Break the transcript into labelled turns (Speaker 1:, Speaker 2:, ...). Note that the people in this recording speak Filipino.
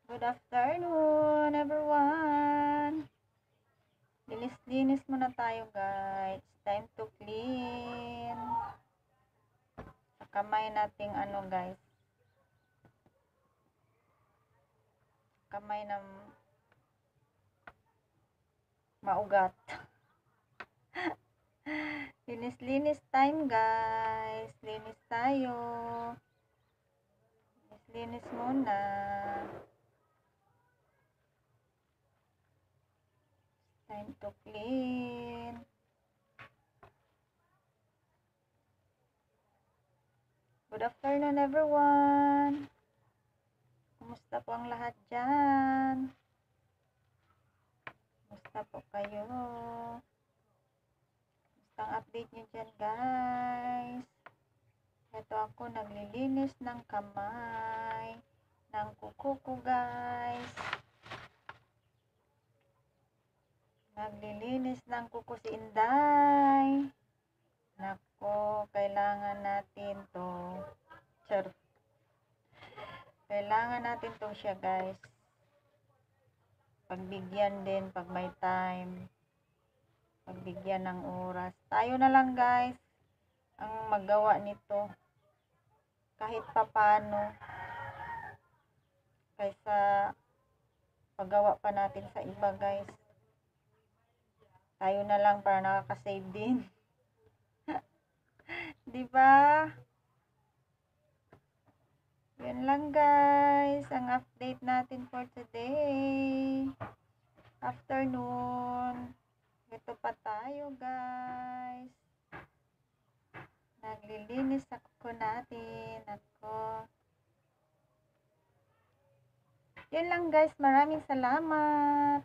Speaker 1: Good afternoon, everyone. Linis-linis muna tayo, guys. Time to clean. Sa kamay nating guys. Kamay na maugat. Linis-linis time, guys. Linis tayo. Linis muna. Time to clean. Good afternoon, everyone. Kumusta po ang lahat dyan? Kumusta po kayo? Kumusta ang update nyo dyan, guys? Ito ako naglilinis ng kamay, ng kuko ko, guys. Naglilinis ng kuko si Inday. Nako, kailangan natin to. Kailangan natin to siya, guys. Pagbigyan din pag may time. Pagbigyan ng oras. Tayo na lang, guys, ang magawa nito. Kahit papano. Kaysa paggawa pa natin sa iba, guys. Tayo na lang para nakaka-save din. 'Di ba? Yan lang, guys, ang update natin for today. Afternoon. Ito pa tayo, guys. Naglilinis ako natin. Ako. Yan lang, guys. Maraming salamat.